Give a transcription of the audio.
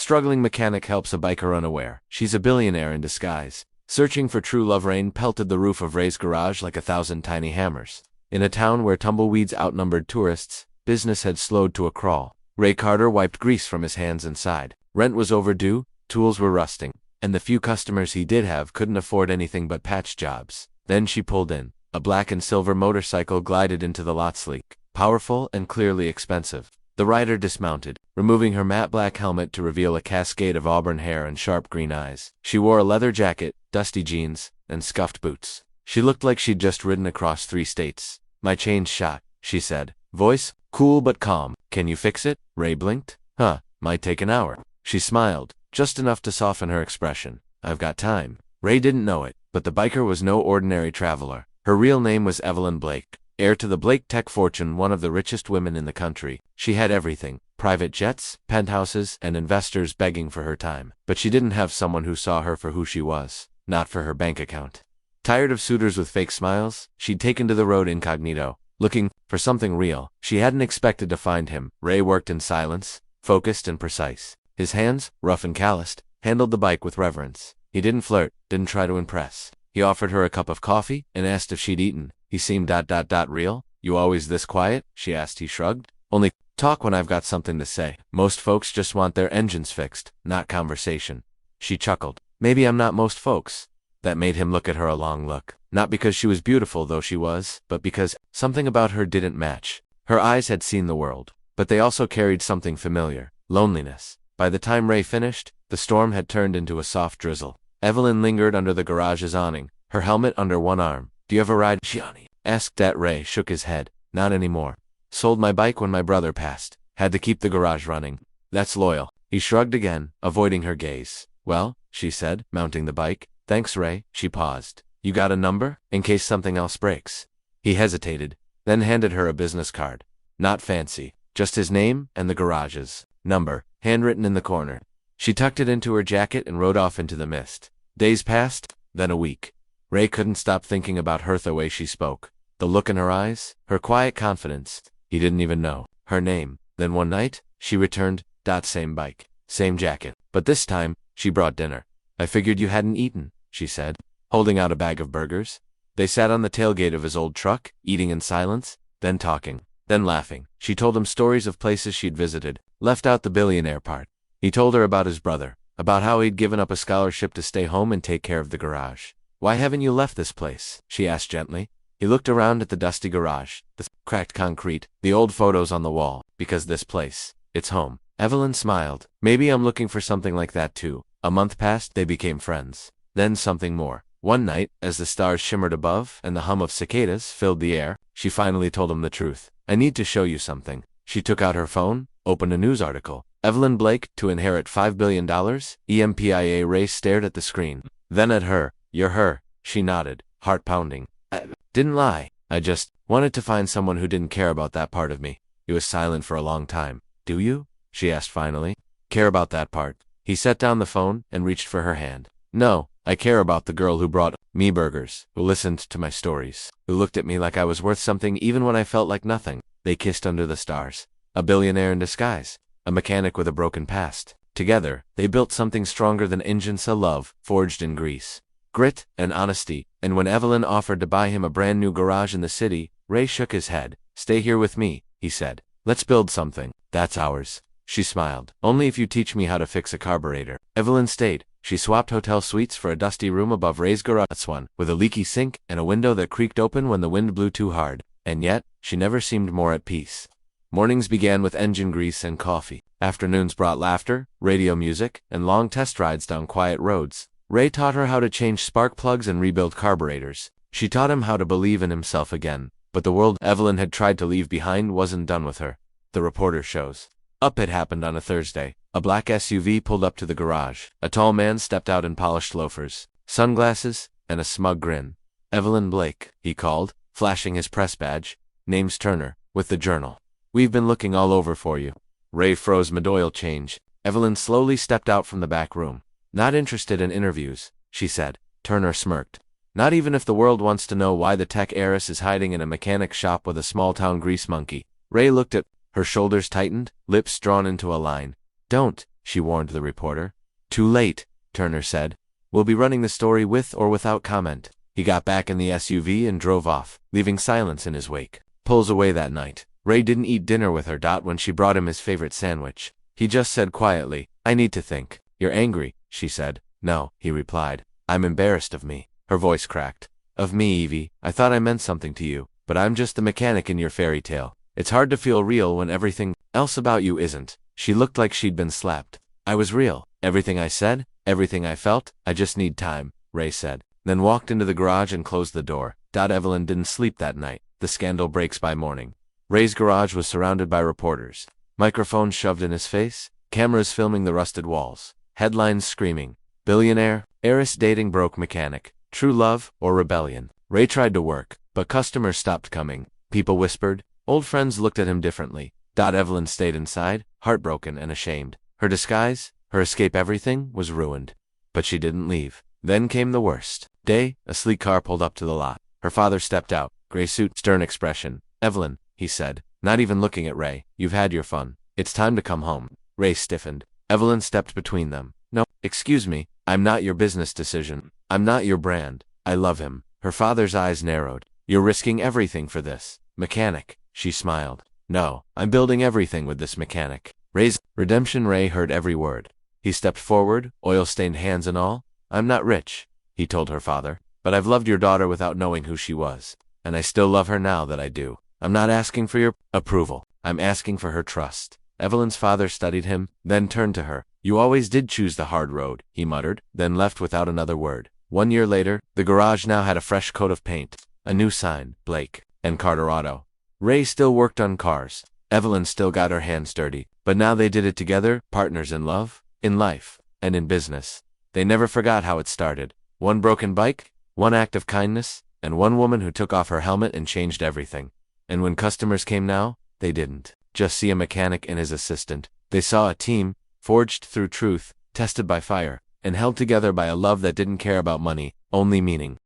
Struggling mechanic helps a biker unaware. She's a billionaire in disguise. Searching for true love. Rain pelted the roof of Ray's garage like 1,000 tiny hammers. In a town where tumbleweeds outnumbered tourists, business had slowed to a crawl. Ray Carter wiped grease from his hands and sighed. Rent was overdue, tools were rusting, and the few customers he did have couldn't afford anything but patch jobs. Then she pulled in. A black and silver motorcycle glided into the lot, sleek, powerful, and clearly expensive. The rider dismounted, removing her matte black helmet to reveal a cascade of auburn hair and sharp green eyes. She wore a leather jacket, dusty jeans, and scuffed boots. She looked like she'd just ridden across 3 states. "My chain's shot," she said. Voice, cool but calm. "Can you fix it?" Ray blinked. "Huh, might take an hour." She smiled, just enough to soften her expression. "I've got time." Ray didn't know it, but the biker was no ordinary traveler. Her real name was Evelyn Blake. Heir to the Blake tech fortune, one of the richest women in the country. She had everything: private jets, penthouses, and investors begging for her time. But she didn't have someone who saw her for who she was, not for her bank account. Tired of suitors with fake smiles, she'd taken to the road incognito, looking for something real. She hadn't expected to find him. Ray worked in silence, focused and precise. His hands, rough and calloused, handled the bike with reverence. He didn't flirt, didn't try to impress. He offered her a cup of coffee and asked if she'd eaten. He seemed real. "You always this quiet?" she asked. He shrugged. "Only talk when I've got something to say. Most folks just want their engines fixed, not conversation." She chuckled. "Maybe I'm not most folks." That made him look at her a long look. Not because she was beautiful, though she was, but because something about her didn't match. Her eyes had seen the world, but they also carried something familiar: loneliness. By the time Ray finished, the storm had turned into a soft drizzle. Evelyn lingered under the garage's awning, her helmet under one arm. "Do you ever ride, Gianni?" asked that. Ray shook his head. "Not anymore. Sold my bike when my brother passed. Had to keep the garage running." "That's loyal." He shrugged again, avoiding her gaze. "Well," she said, mounting the bike. "Thanks, Ray." She paused. "You got a number? In case something else breaks." He hesitated, then handed her a business card. Not fancy, just his name and the garage's number, handwritten in the corner. She tucked it into her jacket and rode off into the mist. Days passed, then a week. Ray couldn't stop thinking about her, the way she spoke, the look in her eyes, her quiet confidence. He didn't even know her name. Then one night, she returned. Same bike, same jacket, but this time, she brought dinner. "I figured you hadn't eaten," she said, holding out a bag of burgers. They sat on the tailgate of his old truck, eating in silence, then talking, then laughing. She told him stories of places she'd visited, left out the billionaire part. He told her about his brother, about how he'd given up a scholarship to stay home and take care of the garage. "Why haven't you left this place?" she asked gently. He looked around at the dusty garage, the cracked concrete, the old photos on the wall. "Because this place, it's home." Evelyn smiled. "Maybe I'm looking for something like that too." A month passed. They became friends. Then something more. One night, as the stars shimmered above and the hum of cicadas filled the air, she finally told him the truth. "I need to show you something." She took out her phone, opened a news article. Evelyn Blake to inherit $5 billion. EMPIA. Ray stared at the screen, then at her. "You're her." She nodded, heart pounding. "I didn't lie. I just wanted to find someone who didn't care about that part of me." He was silent for a long time. "Do you?" she asked finally. "Care about that part?" He set down the phone and reached for her hand. "No, I care about the girl who brought me burgers, who listened to my stories, who looked at me like I was worth something even when I felt like nothing." They kissed under the stars. A billionaire in disguise, a mechanic with a broken past. Together, they built something stronger than engines, a love forged in grease, grit, and honesty. And when Evelyn offered to buy him a brand new garage in the city, Ray shook his head. "Stay here with me," he said. "Let's build something that's ours." She smiled. "Only if you teach me how to fix a carburetor." Evelyn stayed. She swapped hotel suites for a dusty room above Ray's garage, one with a leaky sink and a window that creaked open when the wind blew too hard. And yet, she never seemed more at peace. Mornings began with engine grease and coffee. Afternoons brought laughter, radio music, and long test rides down quiet roads. Ray taught her how to change spark plugs and rebuild carburetors. She taught him how to believe in himself again. But the world Evelyn had tried to leave behind wasn't done with her. The reporter shows up. It happened on a Thursday. A black SUV pulled up to the garage. A tall man stepped out in polished loafers, sunglasses, and a smug grin. "Evelyn Blake," he called, flashing his press badge. "Name's Turner, with the Journal. We've been looking all over for you." Ray froze mid-oil change. Evelyn slowly stepped out from the back room. "Not interested in interviews," she said. Turner smirked. "Not even if the world wants to know why the tech heiress is hiding in a mechanic shop with a small-town grease monkey." Ray looked at her, shoulders tightened, lips drawn into a line. "Don't," she warned the reporter. Too late, Turner said. We'll be running the story with or without comment. He got back in the SUV and drove off, leaving silence in his wake. Pulls away that night. Ray didn't eat dinner with her. When she brought him his favorite sandwich, he just said quietly, I need to think. You're angry, she said. No, he replied. I'm embarrassed of me. Her voice cracked. Of me, Evie. I thought I meant something to you, but I'm just the mechanic in your fairy tale. It's hard to feel real when everything else about you isn't. She looked like she'd been slapped. I was real. Everything I said, everything I felt, I just need time, Ray said. Then walked into the garage and closed the door. Evelyn didn't sleep that night. The scandal breaks by morning. Ray's garage was surrounded by reporters. Microphones shoved in his face, cameras filming the rusted walls, headlines screaming, Billionaire, heiress dating broke mechanic, true love or rebellion. Ray tried to work, but customers stopped coming. People whispered, old friends looked at him differently. Evelyn stayed inside, heartbroken and ashamed. Her disguise, her escape everything, was ruined. But she didn't leave. Then came the worst day. A sleek car pulled up to the lot. Her father stepped out, gray suit, stern expression. Evelyn, he said, not even looking at Ray, you've had your fun. It's time to come home. Ray stiffened. Evelyn stepped between them. No, excuse me, I'm not your business decision. I'm not your brand. I love him. Her father's eyes narrowed. You're risking everything for this mechanic, she smiled. No, I'm building everything with this mechanic. Ray's redemption. Ray heard every word. He stepped forward, oil-stained hands and all. I'm not rich, he told her father, but I've loved your daughter without knowing who she was. And I still love her now that I do. I'm not asking for your approval. I'm asking for her trust. Evelyn's father studied him, then turned to her. You always did choose the hard road, he muttered, then left without another word. 1 year later, the garage now had a fresh coat of paint, a new sign, Blake and Carter Auto. Ray still worked on cars. Evelyn still got her hands dirty, but now they did it together, partners in love, in life, and in business. They never forgot how it started. One broken bike, one act of kindness, and one woman who took off her helmet and changed everything. And when customers came now, they didn't just see a mechanic and his assistant. They saw a team, forged through truth, tested by fire, and held together by a love that didn't care about money, only meaning.